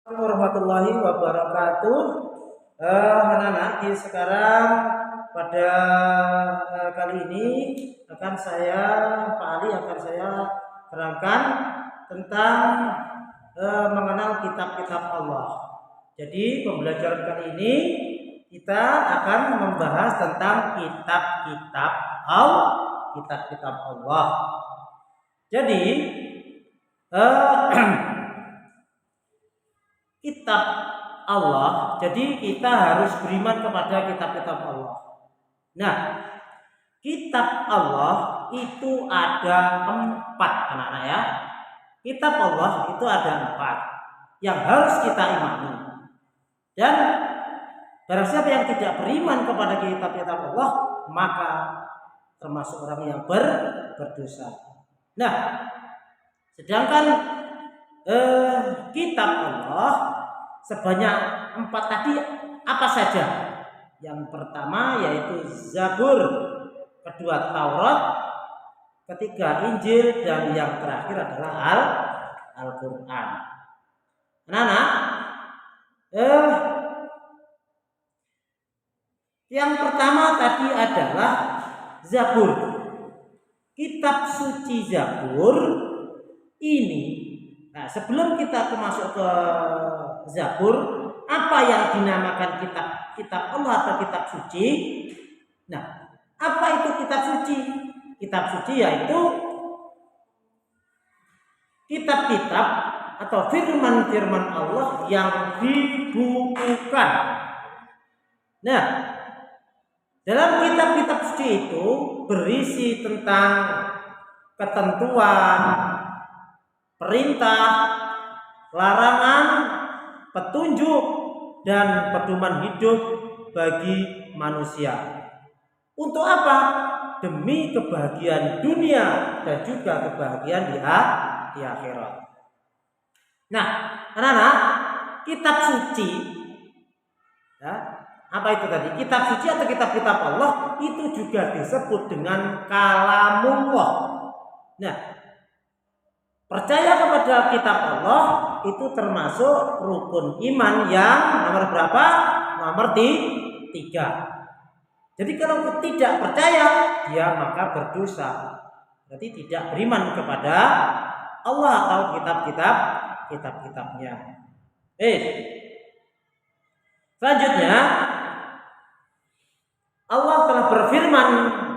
Warahmatullahi wabarakatuh. Anak-anak, sekarang pada kali ini Pak Ali akan saya terangkan tentang mengenal kitab-kitab Allah. Jadi pembelajaran kali ini kita akan membahas tentang kitab-kitab Allah. Jadi kitab Allah, jadi kita harus beriman kepada kitab-kitab Allah. Nah, kitab Allah itu ada 4, anak-anak ya. Kitab Allah itu ada 4 yang harus kita imani. Dan barang siapa yang tidak beriman kepada kitab-kitab Allah, maka termasuk orang yang berdosa. Nah, sedangkan kitab Allah sebanyak 4 tadi apa saja? Yang pertama yaitu Zabur, kedua Taurat, ketiga Injil, dan yang terakhir adalah Al-Quran. Anak-anak, yang pertama tadi adalah Zabur. Kitab suci Zabur ini, nah sebelum kita masuk ke Zabur, apa yang dinamakan kitab Allah atau kitab suci? Nah, apa itu kitab suci? Kitab suci yaitu kitab-kitab atau firman-firman Allah yang dibukukan. Nah, dalam kitab-kitab suci itu berisi tentang ketentuan, perintah, larangan, petunjuk, dan pedoman hidup bagi manusia. Untuk apa? Demi kebahagiaan dunia dan juga kebahagiaan di akhirat. Nah, anak-anak, kitab suci ya, apa itu tadi? Kitab suci atau kitab-kitab Allah itu juga disebut dengan kalamullah. Nah, percaya kepada kitab Allah itu termasuk rukun iman yang nomor berapa? Nomor 3. Jadi kalau tidak percaya, dia maka berdosa. Berarti tidak beriman kepada Allah atau kitab-kitabnya. Selanjutnya, Allah telah berfirman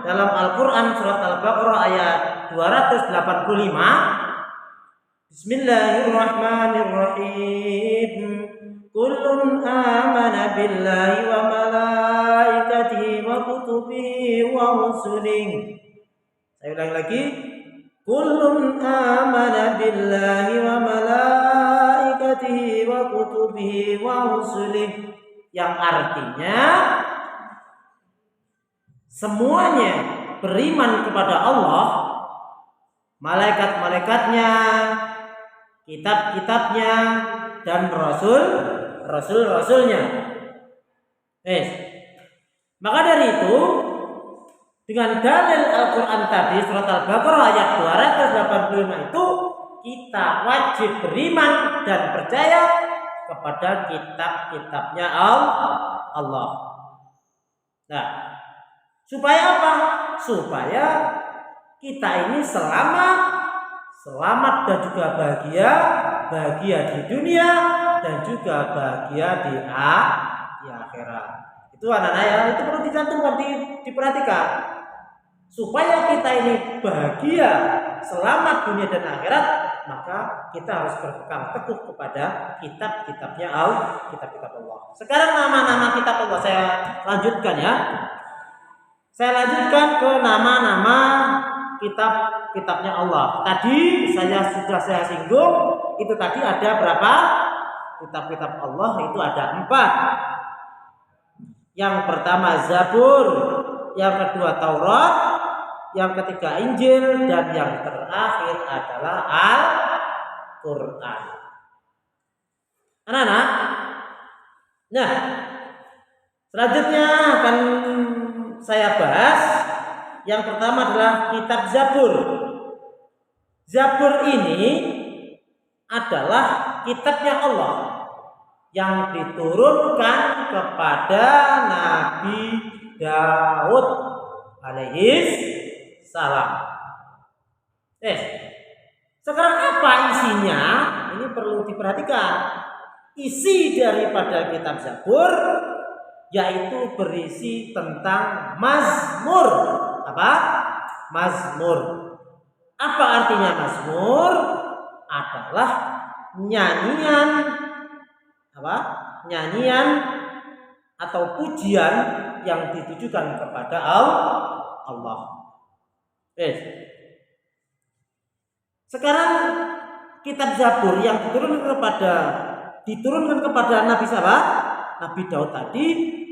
dalam Al-Quran surat Al-Baqarah ayat 285. Bismillahirrahmanirrahim. Kullun amana billahi wa malaikatihi wa kutubihi wa rusulihi. Saya ulangi lagi. Kullun amana billahi wa malaikatihi wa kutubihi wa rusulihi. Yang artinya semuanya beriman kepada Allah, malaikat-malaikatnya, kitab-kitabnya, dan rasul-rasulnya. Maka dari itu, dengan dalil Al-Quran tadi surat Al-Baqarah ayat 285 itu, kita wajib beriman dan percaya kepada kitab-kitabnya Allah. Nah, supaya apa? Supaya kita ini selamat dan juga bahagia di dunia dan juga bahagia di akhirat. Itu anak-anak ya, itu perlu dicantumkan, diperhatikan. Supaya kita ini bahagia, selamat dunia dan akhirat, maka kita harus berpegang teguh kepada kitab-kitabnya kitab-kitab Allah. Sekarang nama-nama kitab Allah saya lanjutkan ya. Saya lanjutkan ke nama-nama kitab-kitabnya Allah. Tadi sudah saya singgung, itu tadi ada berapa? Kitab-kitab Allah itu ada 4. Yang pertama Zabur, yang kedua Taurat, yang ketiga Injil, dan yang terakhir adalah Al-Quran. Anak-anak, nah selanjutnya akan saya bahas. Yang pertama adalah kitab Zabur. Zabur ini adalah kitabnya Allah. yang diturunkan kepada Nabi Daud alaihis salam. Sekarang apa isinya? Ini perlu diperhatikan. Isi daripada kitab Zabur yaitu berisi tentang mazmur. Apa? Mazmur. Apa artinya mazmur? Adalah nyanyian apa? Nyanyian atau pujian yang ditujukan kepada Allah. Sekarang kitab Zabur yang diturunkan kepada Nabi siapa? Nabi Daud tadi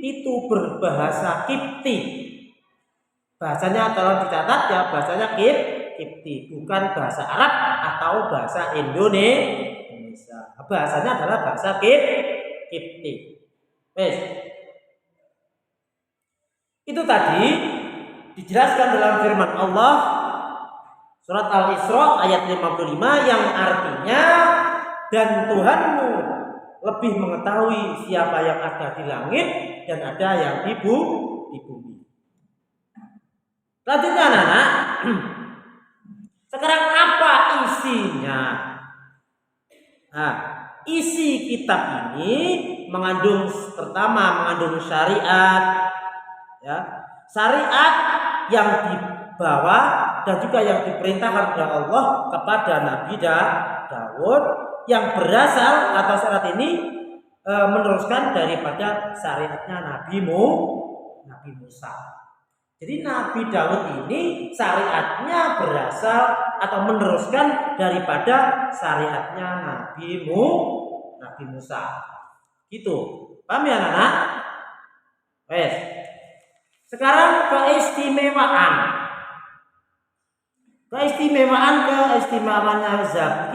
itu berbahasa Kipti. Bahasanya tolong dicatat ya, bahasanya Kipti, bukan bahasa Arab atau bahasa Indonesia. Bahasanya adalah bahasa Kipti. Itu tadi dijelaskan dalam firman Allah surat Al-Isra ayat 55 yang artinya dan Tuhanmu lebih mengetahui siapa yang ada di langit dan ada yang di bumi. Lanjutnya anak-anak. Sekarang apa isinya? Isi kitab ini mengandung syariat, ya, syariat yang dibawa dan juga yang diperintahkan oleh Allah kepada Nabi Daud yang berasal atau syariat ini meneruskan daripada syariatnya Nabi Musa. Jadi Nabi Daud ini syariatnya berasal atau meneruskan daripada syariatnya Nabi Musa. Gitu. Paham ya anak-anak? Sekarang keistimewaannya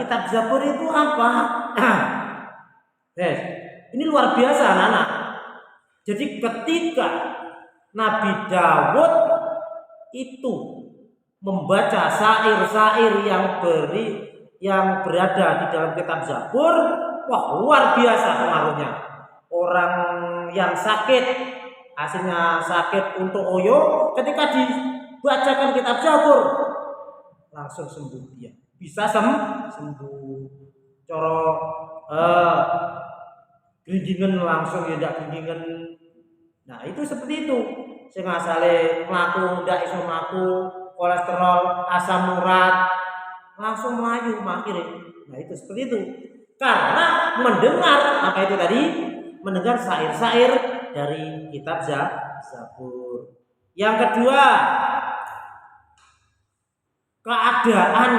kitab Zabur itu apa? Ini luar biasa anak-anak. Jadi ketika Nabi Daud itu membaca syair-syair yang berada di dalam kitab Zabur, wah luar biasa pengaruhnya. Orang yang sakit, hasilnya sakit untuk oyo, ketika dibacakan kitab Zabur langsung sembuh dia. Bisa sembuh. Coro ginggingan langsung ya ndak ginggingan. Nah, itu seperti itu. Sing asale mlaku ndak iso mlaku, kolesterol, asam urat langsung melayu akhirnya. Nah, itu seperti itu. Karena mendengar apa itu tadi? Mendengar syair-syair dari kitab Zabur. Yang kedua, keadaan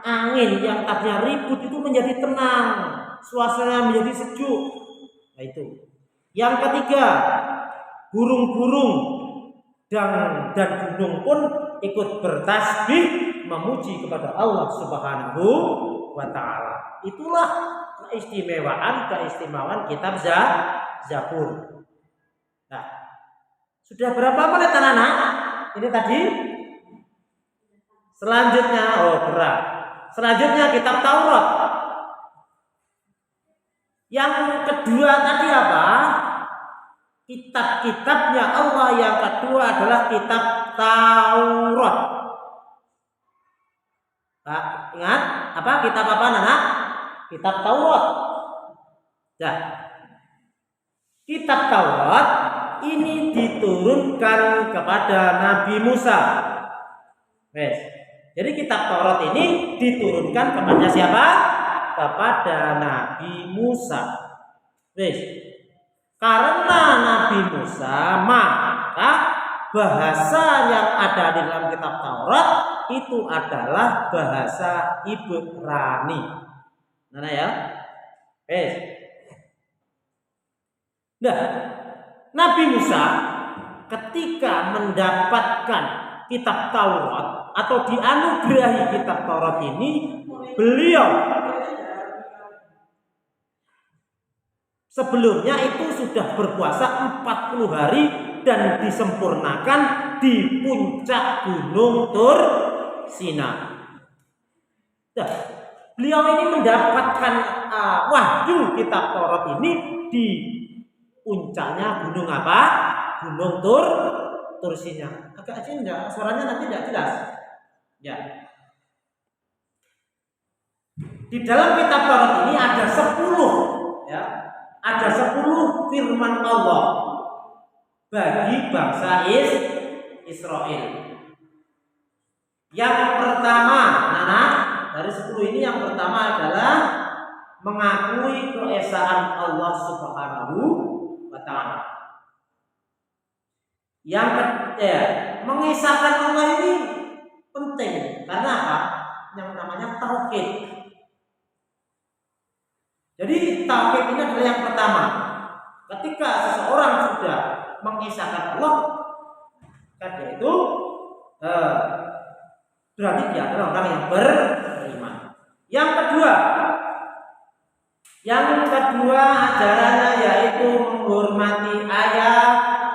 angin yang tadinya ribut itu menjadi tenang, suasana menjadi sejuk. Nah, itu. Yang ketiga, burung-burung dan gunung pun ikut bertasbih memuji kepada Allah Subhanahu wa taala. Itulah keistimewaan kitab Zabur. Nah, sudah berapa menit anak-anak? Ini tadi. Selanjutnya berat. Selanjutnya kitab Taurat. Yang kedua tadi apa? Kitab-kitabnya Allah yang kedua adalah kitab Taurat. Nah, ingat apa? Kitab apa anak? Kitab Taurat. Nah, kitab Taurat ini diturunkan kepada Nabi Musa. Jadi kitab Taurat ini diturunkan kepada siapa? Kepada Nabi Musa. Karena Nabi Musa, maka bahasa yang ada di dalam kitab Taurat itu adalah bahasa Ibrani. Mana ya? Nah, Nabi Musa ketika mendapatkan kitab Taurat atau dianugerahi kitab Taurat ini, beliau sebelumnya itu sudah berpuasa 40 hari dan disempurnakan di puncak Gunung Tur Sina. Nah, Beliau ini mendapatkan wahyu kitab Taurat ini di puncaknya gunung apa? Gunung Tursinya. Agak kecil enggak? Suaranya nanti tidak jelas. Ya. Di dalam kitab Taurat ini ada 10 ya. Ada 10 firman Allah bagi bangsa Israel. Yang pertama, dari 10 ini yang pertama adalah mengakui keesaan Allah Subhanahu wa taala. Yang ketiga, mengesahkan Allah ini penting karena apa? Yang namanya tauhid. Jadi tauhid ini adalah yang pertama. Ketika seseorang sudah mengesahkan Allah, kan dia itu berarti dia adalah orang yang beriman. Yang kedua ajarannya yaitu menghormati ayah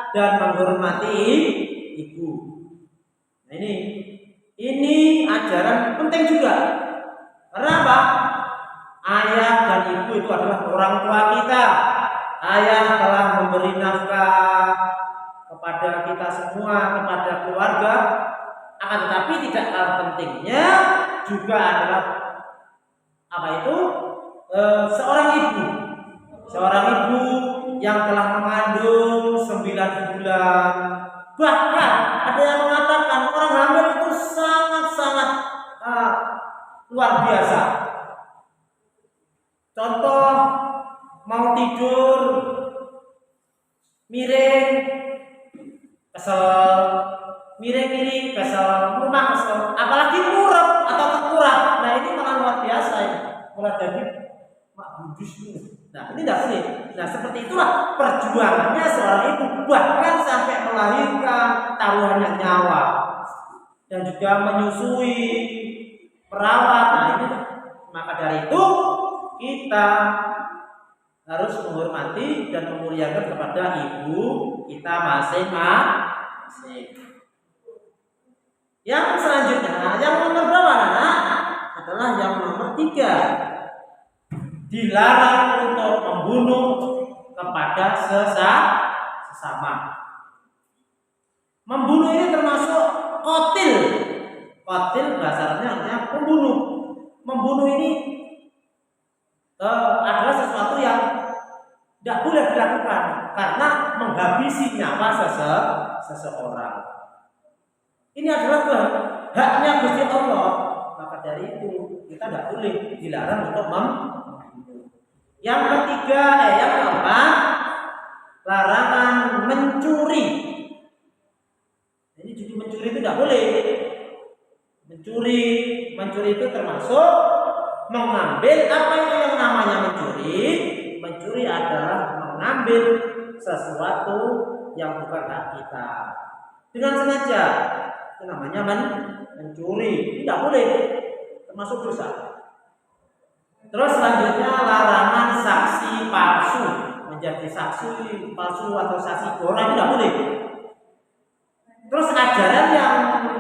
dan menghormati ibu. Nah ini ajaran penting juga. Karena apa? Ayah dan ibu itu adalah orang tua kita. Ayah telah memberi nafkah kepada kita semua, kepada keluarga. Akan tetapi tidak kalah pentingnya juga adalah apa itu? Seorang ibu yang telah mengandung 9 bulan. Bahkan ada yang mengatakan orang hamil itu sangat-sangat luar biasa. Contoh, mau tidur miring kesel, miring kiri kesel, rumah kesel, apalagi murab atau tengkurap. Nah ini malah luar biasa ya. Mulai jadi mak budus. Nah ini tidak boleh. Nah seperti itulah perjuangannya seorang ibu, bahkan sampai melahirkan, taruhannya nyawa dan juga menyusui, merawat. Nah ini maka dari itu kita harus menghormati dan memuliakan kepada ibu kita masing-masing. Yang selanjutnya, yang nomor berapa anak? Adalah yang nomor 3. Dilarang untuk membunuh kepada sesama. Membunuh ini termasuk qatil. Qatil bahasa Arabnya artinya pembunuh. Membunuh ini adalah sesuatu yang tidak boleh dilakukan karena menghabisi nyawa seseorang. Ini adalah haknya Gusti Allah. Maka dari itu kita tidak boleh dilarang untuk membunuh. Yang keempat, larangan mencuri. Jadi mencuri itu tidak boleh. Mencuri itu termasuk mengambil apa itu yang namanya mencuri. Mencuri adalah mengambil sesuatu yang bukan hak kita dengan sengaja. Itu namanya mencuri. Tidak boleh, termasuk dosa. Terus selanjutnya larangan saksi palsu, menjadi saksi palsu atau saksi bohong tidak boleh. Terus ajaran yang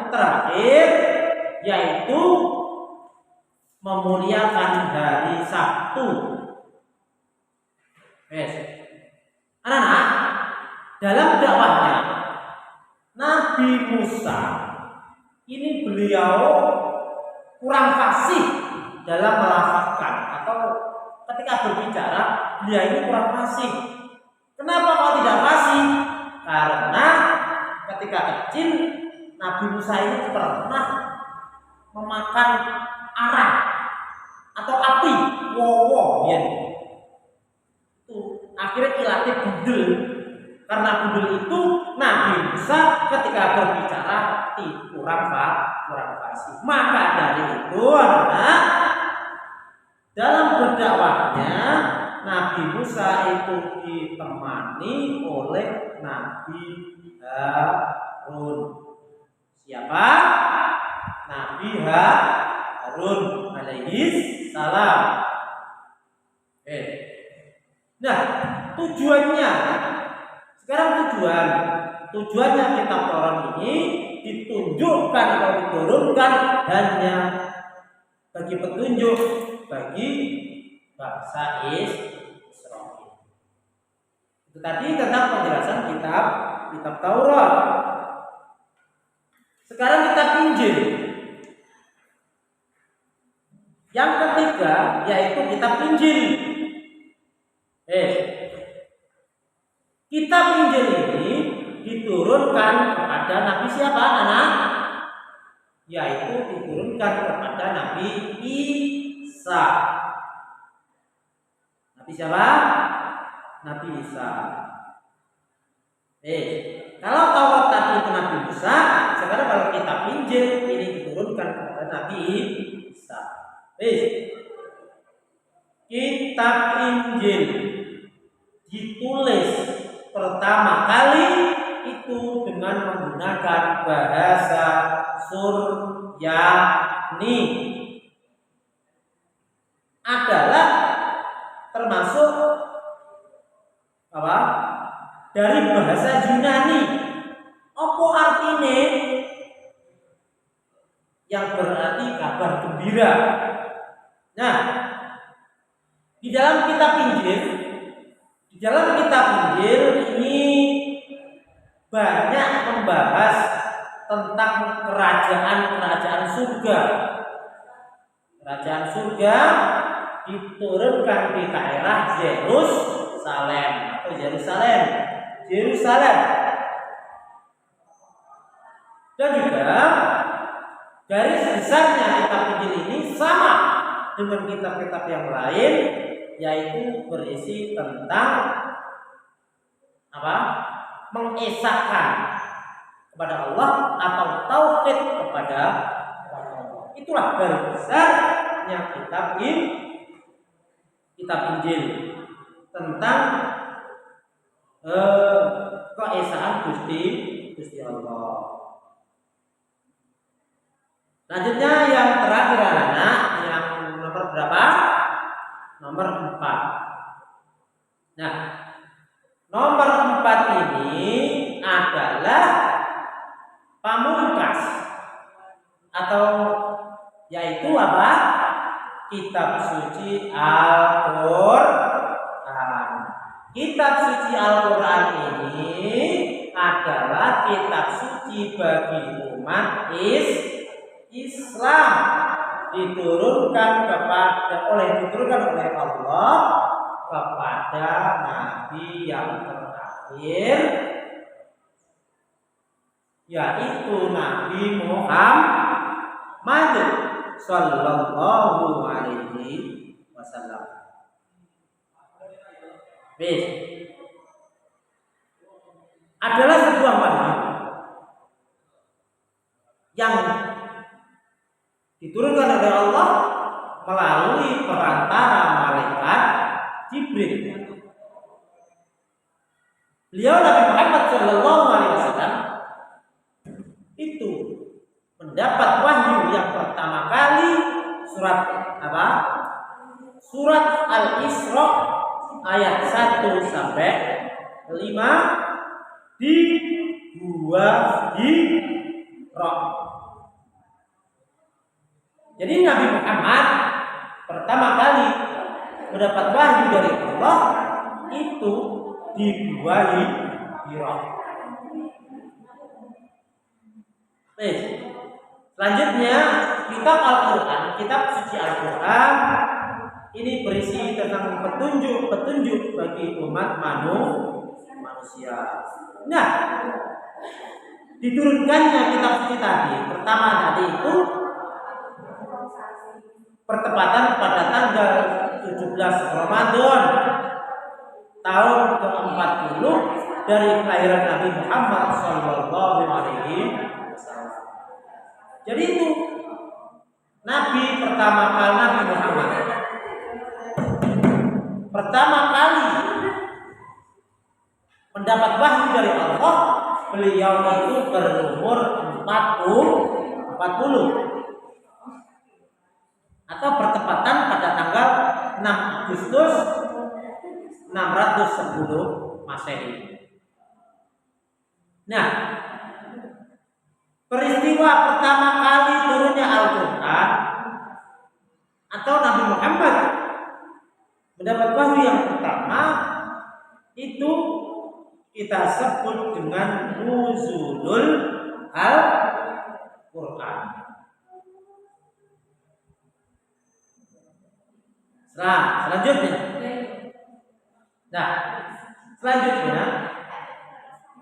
terakhir yaitu memuliakan hari Sabtu. Anak-anak, dalam dakwahnya Nabi Musa ini beliau kurang fasih dalam melafazkan atau ketika berbicara beliau ini kurang fasih. Kenapa kok tidak fasih? Karena ketika kecil Nabi Musa ini pernah memakan arang atau api, wowo, ya. Itu akhirnya ilatih budel. Karena budel itu Nabi Musa ketika berbicara kurang fasih. Maka dari itu anak dalam berdakwahnya Nabi Musa itu ditemani oleh Nabi Harun. Siapa? Nabi Harun alaihi salam. Nah, tujuannya sekarang tujuannya kitab Taurat ini ditunjukkan atau diturunkan hanya bagi petunjuk bagi bangsa Israel. Itu tadi tentang penjelasan kitab Taurat. Sekarang kitab Injil. Yang ketiga yaitu kitab Injil. Kitab Injil ini diturunkan kepada Nabi siapa, anak? Yaitu diturunkan kepada Nabi Isa. Nabi siapa? Nabi Isa. Kalau Taurat tadi itu Nabi Musa, sekarang kalau kitab Injil ini diturunkan kepada Nabi Isa. Kitab Injil ditulis pertama kali itu dengan menggunakan bahasa Suryani, adalah termasuk apa? Dari bahasa Yunani. Apa artinya? Yang berarti kabar gembira. Nah, di dalam kitab Injil ini banyak membahas tentang kerajaan surga. Kerajaan surga diturunkan di daerah Yerusalem. Dan juga garis besarnya kitab Injil ini sama dengan kitab-kitab yang lain, yaitu berisi tentang apa? Mengesahkan kepada Allah atau tauhid kepada Allah. Itulah garis besarnya kitab Injil tentang keesaan Gusti Allah. Selanjutnya yang terakhir anak, yang nomor berapa? Nomor 4. Nah, nomor 4 ini adalah pamungkas atau yaitu apa? Kitab suci Al-Qur'an. Kitab suci Al-Qur'an ini adalah kitab suci bagi umat Islam, diturunkan oleh Allah kepada Nabi yang terakhir, yaitu Nabi Muhammad Sallallahu Alaihi Wasallam. Adalah sebuah wahyu yang diturunkan oleh Allah melalui perantara malaikat Jibril. Beliau Nabi Muhammad Sallallahu Alaihi Wasallam itu mendapat wahyu yang pertama kali surat apa? Surat Al-Isra ayat 1 sampai 5 di Gua Hira. Jadi Nabi Muhammad pertama kali mendapat wahyu dari Allah itu di Gua Hira. Selanjutnya kitab Al-Quran, kitab suci Al-Quran ini berisi tentang petunjuk bagi umat manusia. Nah, diturunkannya kitab suci pertama itu pertepatan pada tanggal 17 Ramadan tahun ke-40 dari kelahiran Nabi Muhammad Sallallahu Alaihi Wasallam. Jadi itu Nabi Muhammad pertama kali mendapat wahyu dari Allah, beliau itu berumur 40 atau bertepatan pada tanggal 6 Agustus 610 Masehi. Nah, peristiwa pertama kali turunnya Al-Quran atau Nabi Muhammad mendapat wahyu yang pertama, itu kita sebut dengan nuzulul Al-Quran. Selanjutnya,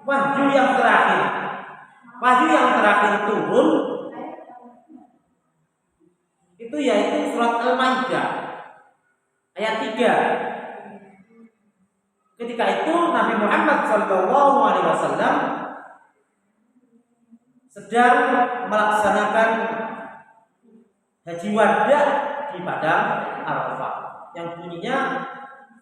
wahyu yang terakhir. Wahyu yang terakhir turun itu yaitu surat Al-Maidah ayat 3. Ketika itu Nabi Muhammad SAW sedang melaksanakan haji wada di padang Arafah yang bunyinya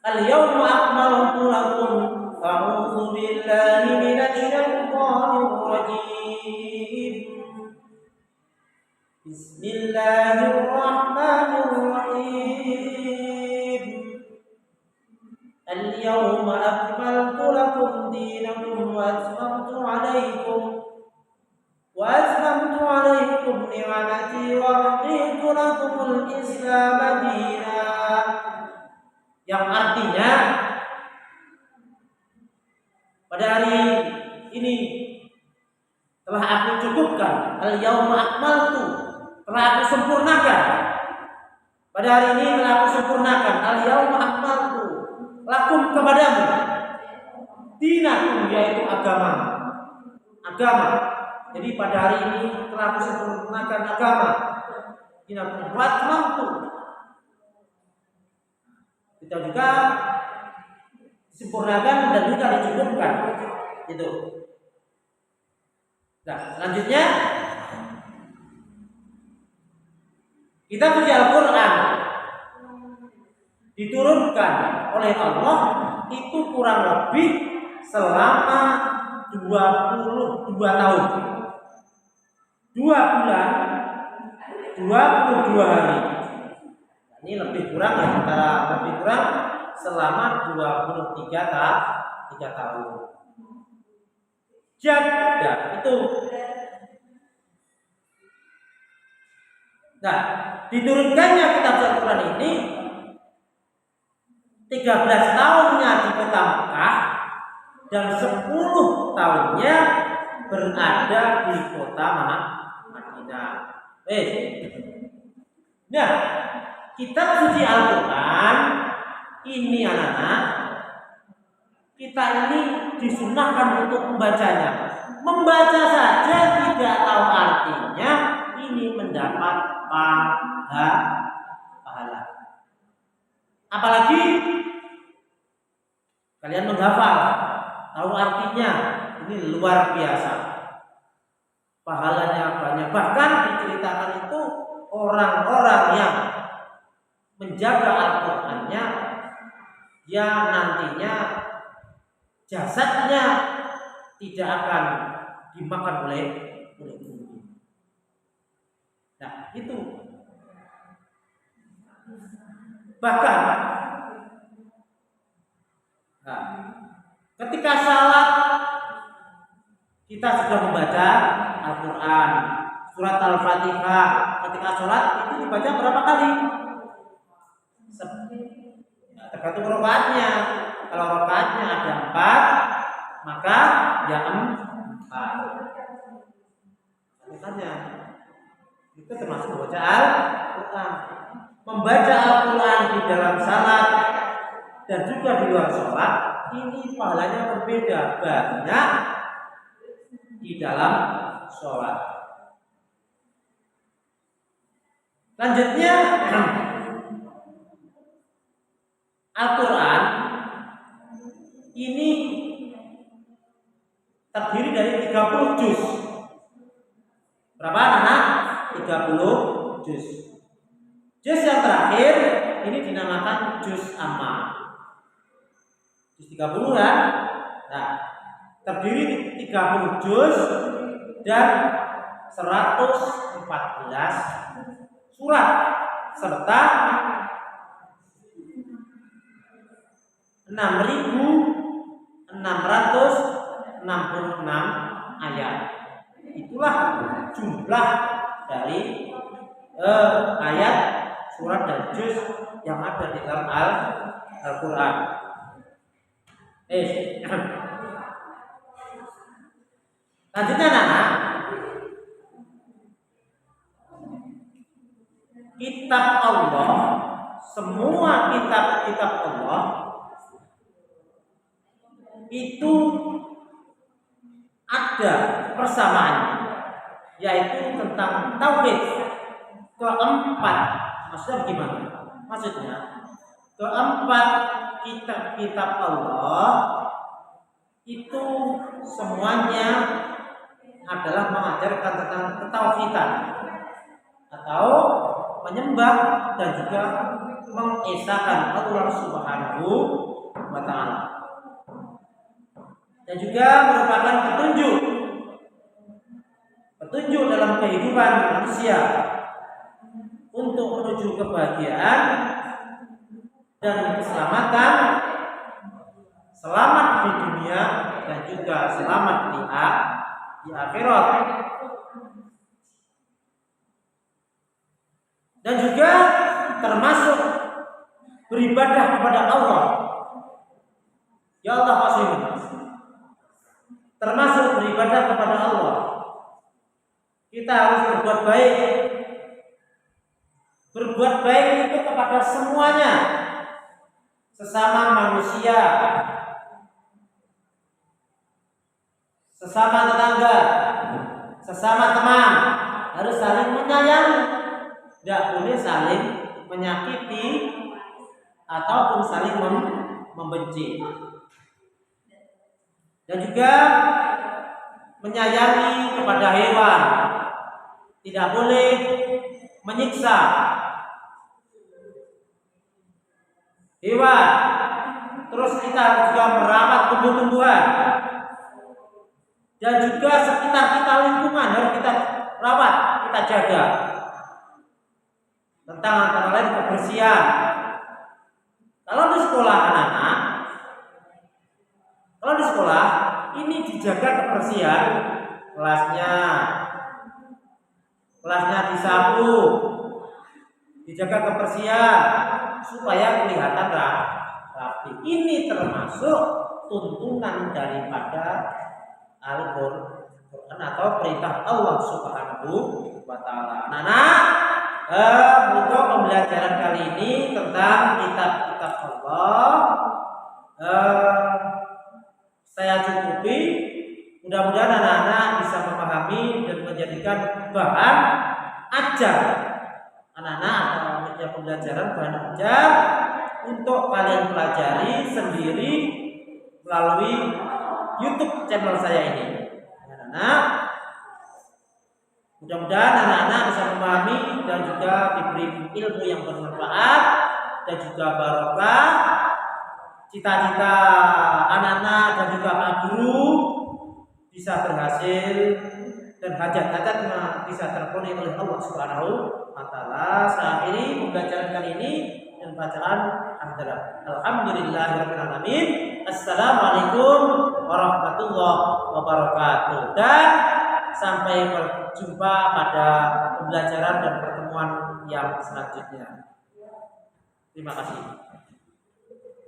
Al-yawma akmaltu lakum a'udzu billahi minasy syaithanir rajim. Bismillahirrahmanirrahim. Al-yawma akmaltu lakum dinakum wa atmamtu 'alaikum ni'mati wa raditu lakumul Islam dinan. Yang artinya pada hari ini telah aku cukupkan, al-yauma akmaltu, telah aku sempurnakan. Pada hari ini telah aku sempurnakan, al-yauma akmaltu lakum kepadamu dinakum, yaitu agama. Jadi pada hari ini telah aku sempurnakan agama. Dinakum wa atmamtu. Kita juga disempurnakan dan juga dicukupkan. Itu. Nah, selanjutnya kita punya Al-Quran diturunkan oleh Allah itu kurang lebih selama 22 tahun, 2 bulan 22 hari. Ini lebih kurang selama 23 tahun. Jadi itu. Nah, diturunkannya kitab Al-Quran ini 13 tahunnya di kota Mekah dan 10 tahunnya berada di kota Madinah. Nah, kitab suci Al-Quran ini anak-anak, kita ini disunahkan untuk membacanya. Membaca saja tidak tahu artinya, ini mendapat pahala. Apalagi kalian menghafal, tahu artinya, ini luar biasa. Pahalanya banyak. Bahkan diceritakan itu orang-orang yang menjaga Al-Qur'annya, yang nantinya jasadnya tidak akan dimakan oleh bumi. Nah, itu. Bahkan ketika salat kita sudah membaca Al-Quran, surat Al-Fatihah. Ketika sholat itu dibaca berapa kali? Tergantung rakaatnya. Kalau rakaatnya ada 4, maka ya 4. Makanya itu termasuk membaca Al-Quran. Membaca Al-Quran di dalam salat dan juga di luar sholat, ini pahalanya berbeda, banyak di dalam sholat. Selanjutnya, Al-Quran ini terdiri dari 30 juz. Berapa anak? 30 juz. Juz yang terakhir ini dinamakan juz amma. Juz 30 kan? Nah, terdiri 30 juz dan 114 surat serta 6.666 ayat. Itulah jumlah dari ayat surat dan juz yang ada di dalam Al-Quran. Lanjutnya anak, kitab Allah, semua kitab-kitab Allah itu ada persamaannya, yaitu tentang tauhid keempat. Maksudnya gimana? Maksudnya keempat kitab-kitab Allah itu semuanya adalah mengajarkan tentang ketauhidan atau menyembah dan juga mengesahkan Allah Subhanahu wa taala. Dan juga merupakan petunjuk dalam kehidupan manusia untuk menuju kebahagiaan dan keselamatan, selamat di dunia dan juga selamat di akhirat. Dan juga termasuk beribadah kepada Allah. Ya Allah maksudnya termasuk beribadah kepada Allah. Kita harus berbuat baik. Berbuat baik itu kepada semuanya, sesama manusia, sesama tetangga, sesama teman, harus saling menyayangi. Tidak boleh saling menyakiti ataupun saling membenci. Dan juga menyayangi kepada hewan. Tidak boleh menyiksa hewan. Terus kita juga merawat tumbuh-tumbuhan. Dan juga sekitar kita lingkungan harus kita rawat, kita jaga. Tentang antara lain kebersihan. Kalau di sekolah anak-anak, kalau di sekolah ini dijaga kebersihan, kelasnya disapu, dijaga kebersihan supaya kelihatan rapi. Ini termasuk tuntunan daripada Al-Quran atau perintah Allah Subhanahu wa taala. Anak-anak, untuk pembelajaran kali ini tentang kitab-kitab Allah saya cukupi. Mudah-mudahan anak-anak bisa memahami dan menjadikan bahan ajar anak-anak atau media pembelajaran bahan ajar untuk kalian pelajari sendiri melalui YouTube channel saya ini. Anak-anak, mudah-mudahan anak-anak bisa memahami dan juga diberi ilmu yang bermanfaat dan juga barokah. Cita-cita anak-anak dan juga Pak Guru bisa berhasil dan hajat-hajatnya bisa terpenuhi oleh Allah Subhanahu wa taala. Saya akhiri pembelajaran kali ini dengan bacaan Alhamdulillahirabbil alamin. Assalamualaikum warahmatullahi wabarakatuh. Dan sampai berjumpa pada pembelajaran dan pertemuan yang selanjutnya. Terima kasih.